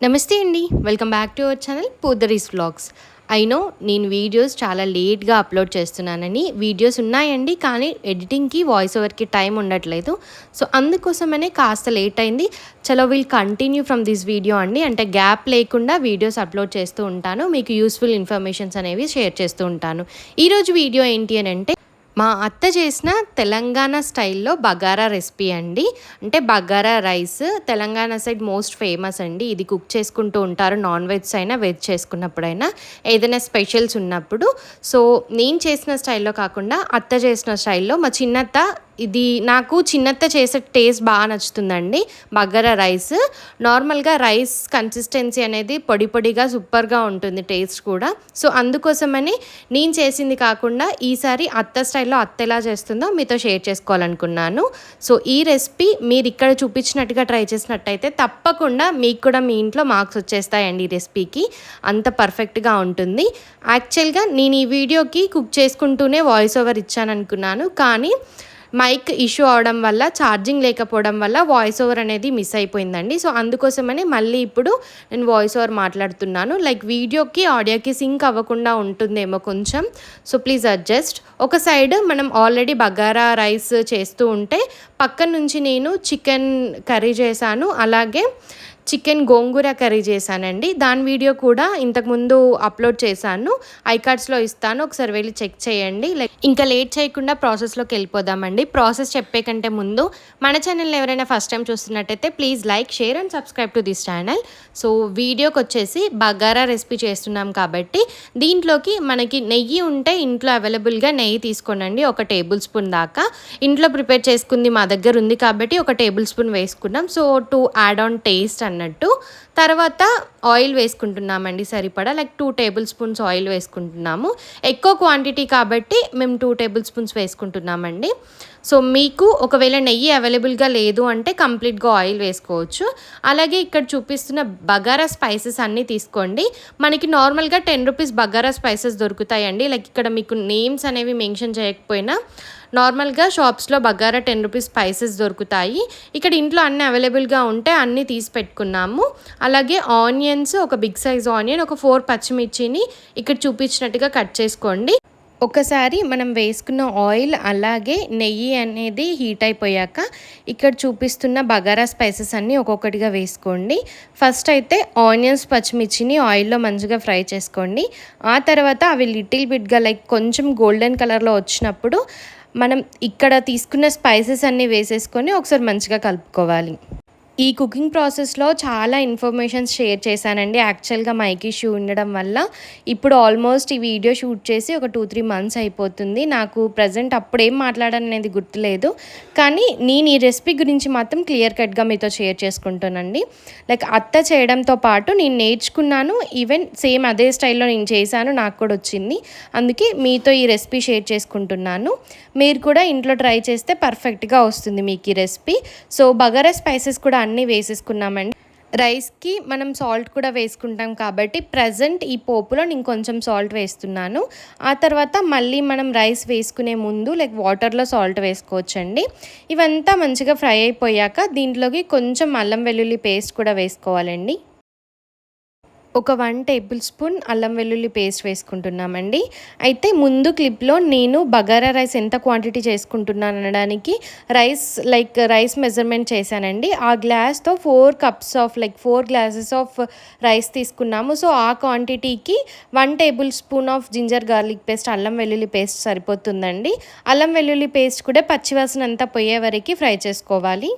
నమస్తే అండి. Welcome back to our channel Poodari's vlogs. I know నేను వీడియోస్ చాలా లేట్గా అప్లోడ్ చేస్తున్నానని. వీడియోస్ ఉన్నాయండి, కానీ ఎడిటింగ్కి వాయిస్ ఓవర్కి టైం ఉండట్లేదు. సో అందుకోసమనే కాస్త లేట్ అయింది. చలో will continue from this video అండి. అంటే గ్యాప్ లేకుండా వీడియోస్ అప్లోడ్ చేస్తూ ఉంటాను, మీకు యూస్ఫుల్ ఇన్ఫర్మేషన్స్ అనేవి షేర్ చేస్తూ ఉంటాను. ఈరోజు వీడియో ఏంటి అని అంటే, మా అత్త చేసిన తెలంగాణ స్టైల్లో బగారా రెసిపీ అండి. అంటే bagara rice Telangana side most famous అండి. ఇది కుక్ చేసుకుంటూ ఉంటారు, నాన్ వెజ్ అయినా వెజ్ చేసుకున్నప్పుడైనా, ఏదైనా స్పెషల్స్ ఉన్నప్పుడు. సో నేను చేసిన స్టైల్లో కాకుండా అత్త చేసిన స్టైల్లో, మా చిన్నత్త, ఇది నాకు చిన్నత్త చేసే టేస్ట్ బాగా నచ్చుతుందండి. బగారా రైస్ నార్మల్గా రైస్ కన్సిస్టెన్సీ అనేది పొడి పొడిగా సూపర్గా ఉంటుంది, టేస్ట్ కూడా. సో అందుకోసమని నేను చేసింది కాకుండా ఈసారి అత్త స్టైల్లో అత్త ఎలా చేస్తుందో మీతో షేర్ చేసుకోవాలనుకున్నాను. సో ఈ రెసిపీ మీరు ఇక్కడ చూపించినట్టుగా ట్రై చేసినట్టయితే తప్పకుండా మీకు కూడా మీ ఇంట్లో మార్క్స్ వచ్చేస్తాయండి. ఈ రెసిపీకి అంత పర్ఫెక్ట్గా ఉంటుంది. యాక్చువల్గా నేను ఈ వీడియోకి కుక్ చేసుకుంటూనే వాయిస్ ఓవర్ ఇచ్చాను అనుకున్నాను, కానీ మైక్ ఇష్యూ అవడం వల్ల, ఛార్జింగ్ లేకపోవడం వల్ల వాయిస్ ఓవర్ అనేది మిస్ అయిపోయిందండి. సో అందుకోసమని మళ్ళీ ఇప్పుడు నేను వాయిస్ ఓవర్ మాట్లాడుతున్నాను. లైక్ వీడియోకి ఆడియోకి సింక్ అవ్వకుండా ఉంటుందేమో కొంచెం. So please adjust. ఒక సైడ్ మనం ఆల్రెడీ బగారా రైస్ చేస్తూ ఉంటే, పక్కన నుంచి నేను చికెన్ కర్రీ చేశాను, అలాగే చికెన్ గోంగూర కర్రీ చేశానండి. దాని వీడియో కూడా ఇంతకుముందు అప్లోడ్ చేశాను, ఐకార్డ్స్లో ఇస్తాను, ఒకసారి వెళ్ళి చెక్ చేయండి. లైక్ ఇంకా లేట్ చేయకుండా ప్రాసెస్లోకి వెళ్ళిపోదామండి. ప్రాసెస్ చెప్పే కంటే ముందు మన ఛానల్ని ఎవరైనా ఫస్ట్ టైం చూస్తున్నట్టయితే please like, share and subscribe to this channel. So వీడియోకి వచ్చేసి బగారా రెసిపీ చేస్తున్నాం కాబట్టి దీంట్లోకి మనకి నెయ్యి ఉంటే ఇంట్లో అవైలబుల్గా నెయ్యి తీసుకోనండి, 1 టేబుల్ స్పూన్ దాకా. ఇంట్లో ప్రిపేర్ చేసుకుంది మా దగ్గర ఉంది కాబట్టి 1 టేబుల్ స్పూన్ వేసుకున్నాం. So to add on taste అన్నట్టు. తర్వాత ఆయిల్ వేసుకుంటున్నామండి సరిపడా, లైక్ 2 టేబుల్ స్పూన్స్ ఆయిల్ వేసుకుంటున్నాము. ఎక్కువ క్వాంటిటీ కాబట్టి మేము 2 టేబుల్ స్పూన్స్ వేసుకుంటున్నామండి. సో మీకు ఒకవేళ నెయ్యి అవైలబుల్గా లేదు అంటే కంప్లీట్గా ఆయిల్ వేసుకోవచ్చు. అలాగే ఇక్కడ చూపిస్తున్న బగారా స్పైసెస్ అన్నీ తీసుకోండి. మనకి నార్మల్గా 10 రూపీస్ బగారా స్పైసెస్ దొరుకుతాయండి. లైక్ ఇక్కడ మీకు నేమ్స్ అనేవి మెన్షన్ చేయకపోయినా నార్మల్గా షాప్స్లో బగారా 10 రూపీస్ స్పైసెస్ దొరుకుతాయి. ఇక్కడ ఇంట్లో అన్నీ అవైలబుల్గా ఉంటే అన్నీ తీసి పెట్టుకున్నాము. అలాగే ఆనియన్స్, ఒక బిగ్ సైజ్ ఆనియన్, ఒక 4 పచ్చిమిర్చిని ఇక్కడ చూపించినట్టుగా కట్ చేసుకోండి. ఒకసారి మనం వేసుకున్న ఆయిల్ అలాగే నెయ్యి అనేది హీట్ అయిపోయాక ఇక్కడ చూపిస్తున్న బగారా స్పైసెస్ అన్నీ ఒక్కొక్కటిగా వేసుకోండి. ఫస్ట్ అయితే ఆనియన్స్, పచ్చిమిర్చిని ఆయిల్లో మంచిగా ఫ్రై చేసుకోండి. ఆ తర్వాత అవి లిటిల్ బిట్గా లైక్ కొంచెం గోల్డెన్ కలర్లో వచ్చినప్పుడు మనం ఇక్కడ తీసుకున్న స్పైసెస్ అన్నీ వేసేసుకొని ఒకసారి మంచిగా కలుపుకోవాలి. ఈ కుకింగ్ ప్రాసెస్లో చాలా ఇన్ఫర్మేషన్స్ షేర్ చేశానండి. యాక్చువల్గా మైక్ ఇష్యూ ఉండడం వల్ల ఇప్పుడు ఆల్మోస్ట్ ఈ వీడియో షూట్ చేసి ఒక 2-3 మంత్స్ అయిపోతుంది. నాకు ప్రజెంట్ అప్పుడు ఏం మాట్లాడాను అనేది గుర్తులేదు, కానీ నేను ఈ రెసిపీ గురించి మాత్రం క్లియర్ కట్గా మీతో షేర్ చేసుకుంటానండి. లైక్ అత్త చేయడంతో పాటు నేను నేర్చుకున్నాను, ఈవెన్ సేమ్ అదే స్టైల్లో నేను చేశాను, నాకు కూడా వచ్చింది. అందుకే మీతో ఈ రెసిపీ షేర్ చేసుకుంటున్నాను. మీరు కూడా ఇంట్లో ట్రై చేస్తే పర్ఫెక్ట్గా వస్తుంది మీకు ఈ రెసిపీ. సో బగారా స్పైసెస్ కూడా అన్నీ వేసేసుకున్నామండి. రైస్కి మనం సాల్ట్ కూడా వేసుకుంటాం కాబట్టి ప్రజెంట్ ఈ పోపులో నేను కొంచెం సాల్ట్ వేస్తున్నాను. ఆ తర్వాత మళ్ళీ మనం రైస్ వేసుకునే ముందు లైక్ వాటర్లో సాల్ట్ వేసుకోవచ్చండి. ఇవంతా మంచిగా ఫ్రై అయిపోయాక దీంట్లోకి కొంచెం అల్లం వెల్లుల్లి పేస్ట్ కూడా వేసుకోవాలండి. ఒక 1 టేబుల్ స్పూన్ అల్లం వెల్లుల్లి పేస్ట్ వేసుకుంటున్నామండి. అయితే ముందు క్లిప్లో నేను బగారా రైస్ ఎంత క్వాంటిటీ చేసుకుంటున్నాను అనడానికి రైస్ మెజర్మెంట్ చేశానండి. ఆ గ్లాస్తో 4 cups of 4 glasses of rice తీసుకున్నాము. సో ఆ క్వాంటిటీకి 1 table spoon of ginger garlic paste, అల్లం వెల్లుల్లి పేస్ట్ సరిపోతుందండి. అల్లం వెల్లుల్లి పేస్ట్ కూడా పచ్చివాసన అంతా పోయే వరకు ఫ్రై చేసుకోవాలి.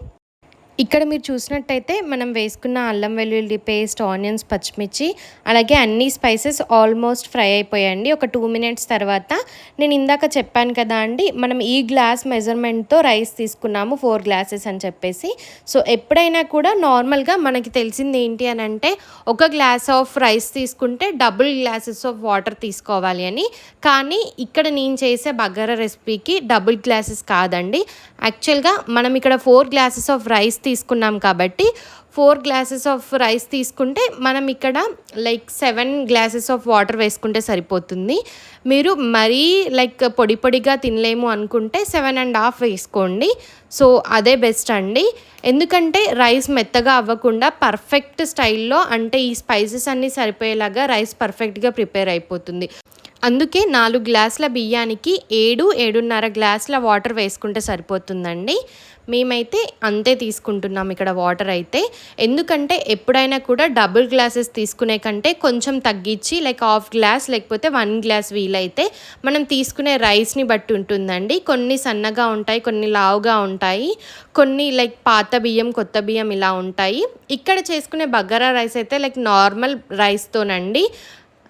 ఇక్కడ మీరు చూసినట్టయితే మనం వేసుకున్న అల్లం వెల్లుల్లి పేస్ట్, ఆనియన్స్, పచ్చిమిర్చి అలాగే అన్ని స్పైసెస్ ఆల్మోస్ట్ ఫ్రై అయిపోయాయండి. ఒక 2 మినిట్స్ తర్వాత నేను ఇందాక చెప్పాను కదా అండి, మనం ఈ గ్లాస్ మెజర్మెంట్తో రైస్ తీసుకున్నాము 4 గ్లాసెస్ అని చెప్పేసి. సో ఎప్పుడైనా కూడా నార్మల్గా మనకి తెలిసింది ఏంటి అని అంటే, 1 గ్లాస్ ఆఫ్ రైస్ తీసుకుంటే డబుల్ గ్లాసెస్ ఆఫ్ వాటర్ తీసుకోవాలి అని. కానీ ఇక్కడ నేను చేసే బగారా రెసిపీకి డబుల్ గ్లాసెస్ కాదండి. యాక్చువల్గా మనం ఇక్కడ 4 గ్లాసెస్ ఆఫ్ రైస్ తీసుకున్నాం కాబట్టి 4 గ్లాసెస్ ఆఫ్ రైస్ తీసుకుంటే మనం ఇక్కడ లైక్ 7 గ్లాసెస్ ఆఫ్ వాటర్ వేసుకుంటే సరిపోతుంది. మీరు మరీ లైక్ పొడి పొడిగా తినలేము అనుకుంటే 7.5 వేసుకోండి. సో అదే బెస్ట్ అండి. ఎందుకంటే రైస్ మెత్తగా అవ్వకుండా పర్ఫెక్ట్ స్టైల్లో అంటే ఈ స్పైసెస్ అన్నీ సరిపోయేలాగా రైస్ పర్ఫెక్ట్గా ప్రిపేర్ అయిపోతుంది. అందుకే 4 గ్లాసుల బియ్యానికి 7-7.5 గ్లాసుల వాటర్ వేసుకుంటే సరిపోతుందండి. మేమైతే అంతే తీసుకుంటున్నాం ఇక్కడ వాటర్ అయితే. ఎందుకంటే ఎప్పుడైనా కూడా డబుల్ గ్లాసెస్ తీసుకునే కంటే కొంచెం తగ్గించి లైక్ 1/2 గ్లాస్ లేకపోతే 1 గ్లాస్ వీలైతే మనం తీసుకునే రైస్ని బట్టి ఉంటుందండి. కొన్ని సన్నగా ఉంటాయి, కొన్ని లావుగా ఉంటాయి, కొన్ని లైక్ పాత బియ్యం కొత్త బియ్యం ఇలా ఉంటాయి. ఇక్కడ చేసుకునే బగారా రైస్ అయితే లైక్ నార్మల్ రైస్తోనండి.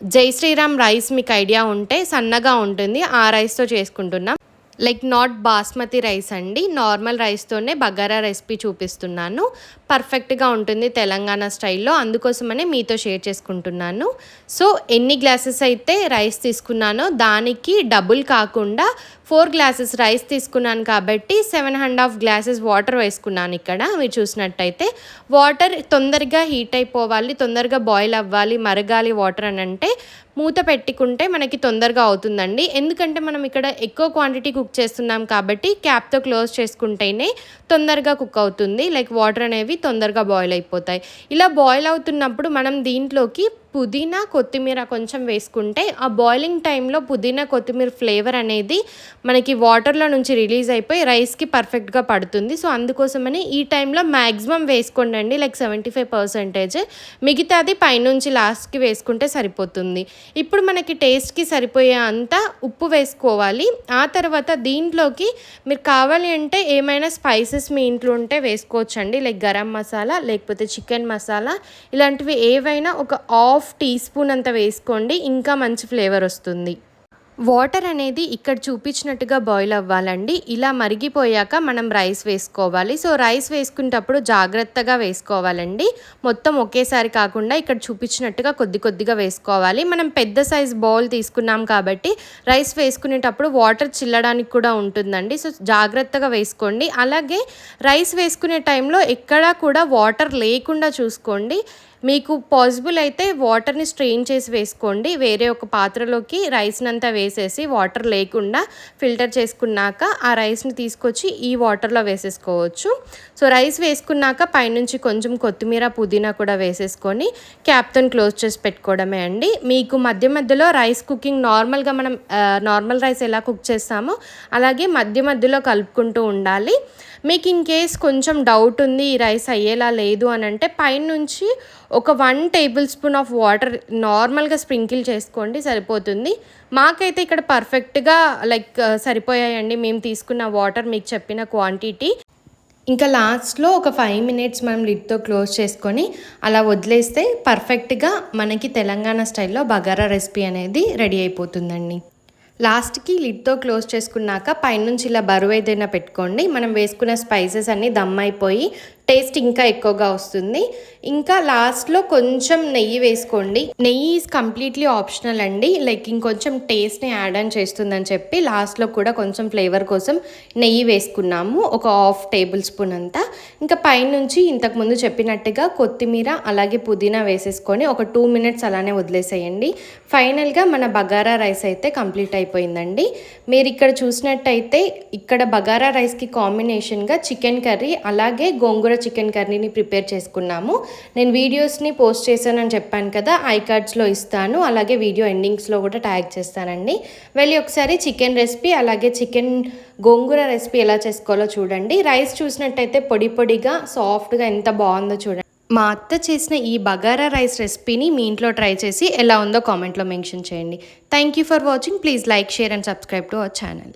జై శ్రీరామ్ రైస్ మీకు ఐడియా ఉంటే సన్నగా ఉంటుంది, ఆ రైస్తో చేసుకుంటున్నాం. లైక్ నాట్ బాస్మతి రైస్ అండి, నార్మల్ రైస్తోనే బగారా రెసిపీ చూపిస్తున్నాను. పర్ఫెక్ట్గా ఉంటుంది తెలంగాణ స్టైల్లో, అందుకోసమనే మీతో షేర్ చేసుకుంటున్నాను. సో ఎన్ని గ్లాసెస్ అయితే రైస్ తీసుకున్నానో దానికి డబుల్ కాకుండా 4 గ్లాసెస్ రైస్ తీసుకున్నాను కాబట్టి 7.5 గ్లాసెస్ వాటర్ వేసుకున్నాను. ఇక్కడ మీరు చూసినట్టయితే వాటర్ తొందరగా హీట్ అయిపోవాలి, తొందరగా బాయిల్ అవ్వాలి, మరగాలి వాటర్ అని అంటే మూత పెట్టుకుంటే మనకి తొందరగా అవుతుందండి. ఎందుకంటే మనం ఇక్కడ ఎక్కువ క్వాంటిటీ కుక్ చేస్తున్నాం కాబట్టి క్యాప్తో క్లోజ్ చేసుకుంటేనే తొందరగా కుక్ అవుతుంది. లైక్ వాటర్ అనేవి తొందరగా బాయిల్ అయిపోతాయి. ఇలా బాయిల్ అవుతున్నప్పుడు మనం దీంట్లోకి పుదీనా కొత్తిమీర కొంచెం వేసుకుంటే ఆ బాయిలింగ్ టైంలో పుదీనా కొత్తిమీర ఫ్లేవర్ అనేది మనకి వాటర్లో నుంచి రిలీజ్ అయిపోయి రైస్కి పర్ఫెక్ట్గా పడుతుంది. సో అందుకోసమని ఈ టైంలో మ్యాక్సిమం వేసుకోండి, లైక్ 75%. మిగతాది పైనుంచి లాస్ట్కి వేసుకుంటే సరిపోతుంది. ఇప్పుడు మనకి టేస్ట్కి సరిపోయే అంత ఉప్పు వేసుకోవాలి. ఆ తర్వాత దీంట్లోకి మీరు కావాలి అంటే ఏమైనా స్పైసెస్ మీ ఇంట్లో ఉంటే వేసుకోవచ్చండి, లైక్ గరం మసాలా లేకపోతే చికెన్ మసాలా ఇలాంటివి ఏవైనా ఒక 1/2 టీ స్పూన్ అంత వేసుకోండి, ఇంకా మంచి ఫ్లేవర్ వస్తుంది. వాటర్ అనేది ఇక్కడ చూపించినట్టుగా బాయిల్ అవ్వాలండి. ఇలా మరిగిపోయాక మనం రైస్ వేసుకోవాలి. సో రైస్ వేసుకునేటప్పుడు జాగ్రత్తగా వేసుకోవాలండి, మొత్తం ఒకేసారి కాకుండా ఇక్కడ చూపించినట్టుగా కొద్ది కొద్దిగా వేసుకోవాలి. మనం పెద్ద సైజ్ బౌల్ తీసుకున్నాం కాబట్టి రైస్ వేసుకునేటప్పుడు వాటర్ చిల్లడానికి కూడా ఉంటుందండి. సో జాగ్రత్తగా వేసుకోండి. అలాగే రైస్ వేసుకునే టైంలో ఎక్కడా కూడా వాటర్ లేకుండా చూసుకోండి. మీకు పాసిబుల్ అయితే వాటర్ని స్ట్రెయిన్ చేసి వేసుకోండి. వేరే ఒక పాత్రలోకి రైస్ని అంతా వేసేసి వాటర్ లేకుండా ఫిల్టర్ చేసుకున్నాక ఆ రైస్ని తీసుకొచ్చి ఈ వాటర్లో వేసేసుకోవచ్చు. సో రైస్ వేసుకున్నాక పైనుంచి కొంచెం కొత్తిమీర పుదీనా కూడా వేసేసుకొని క్యాప్తో క్లోజ్ చేసి పెట్టుకోవడమే అండి. మీకు మధ్య మధ్యలో రైస్ కుకింగ్ నార్మల్గా మనం నార్మల్ రైస్ ఎలా కుక్ చేస్తామో అలాగే మధ్య మధ్యలో కలుపుకుంటూ ఉండాలి. మీకు ఇన్ కేస్ కొంచెం డౌట్ ఉంది ఈ రైస్ అయ్యేలా లేదు అని అంటే పైనుంచి ఒక 1 టేబుల్ స్పూన్ ఆఫ్ వాటర్ నార్మల్గా స్ప్రింకిల్ చేసుకోండి, సరిపోతుంది. మాకైతే ఇక్కడ పర్ఫెక్ట్గా లైక్ సరిపోయాయండి మేము తీసుకున్న వాటర్, మీకు చెప్పిన క్వాంటిటీ. ఇంకా లాస్ట్లో ఒక 5 మినిట్స్ మనం లిడ్తో క్లోజ్ చేసుకొని అలా వదిలేస్తే పర్ఫెక్ట్గా మనకి తెలంగాణ స్టైల్లో బగారా రెసిపీ అనేది రెడీ అయిపోతుందండి. లాస్ట్కి లిడ్తో క్లోజ్ చేసుకున్నాక పైనుంచి ఇలా బరువు ఏదైనా పెట్టుకోండి. మనం వేసుకున్న స్పైసెస్ అన్నీ దమ్ అయిపోయి టేస్ట్ ఇంకా ఎక్కువగా వస్తుంది. ఇంకా లాస్ట్లో కొంచెం నెయ్యి వేసుకోండి. నెయ్యి ఈజ్ కంప్లీట్లీ ఆప్షనల్ అండి, లైక్ ఇంకొంచెం టేస్ట్ని యాడ్ ఆన్ చేస్తుందని చెప్పి లాస్ట్లో కూడా కొంచెం ఫ్లేవర్ కోసం నెయ్యి వేసుకున్నాము, ఒక 1/2 టేబుల్ స్పూన్ అంతా. ఇంకా పైనుంచి ఇంతకుముందు చెప్పినట్టుగా కొత్తిమీర అలాగే పుదీనా వేసేసుకొని ఒక 2 మినిట్స్ అలానే వదిలేసేయండి. ఫైనల్గా మన బగారా రైస్ అయితే కంప్లీట్ అయిపోయిందండి. మీరు ఇక్కడ చూసినట్టయితే ఇక్కడ బగారా రైస్కి కాంబినేషన్గా చికెన్ కర్రీ అలాగే గోంగూర చికెన్ కర్రీని ప్రిపేర్ చేసుకున్నాము. నేను వీడియోస్ని పోస్ట్ చేశానని చెప్పాను కదా, ఐ కార్డ్స్లో ఇస్తాను, అలాగే వీడియో ఎండింగ్స్లో కూడా ట్యాగ్ చేస్తానండి. వెళ్ళి ఒకసారి చికెన్ రెసిపీ అలాగే చికెన్ గోంగూర రెసిపీ ఎలా చేసుకోవాలో చూడండి. రైస్ చూసినట్టయితే పొడి పొడిగా సాఫ్ట్గా ఎంత బాగుందో చూడండి. మా అత్త చేసిన ఈ బగారా రైస్ రెసిపీని మీ ఇంట్లో ట్రై చేసి ఎలా ఉందో కామెంట్లో మెన్షన్ చేయండి. Thank you for watching. Please like, share and subscribe to our channel.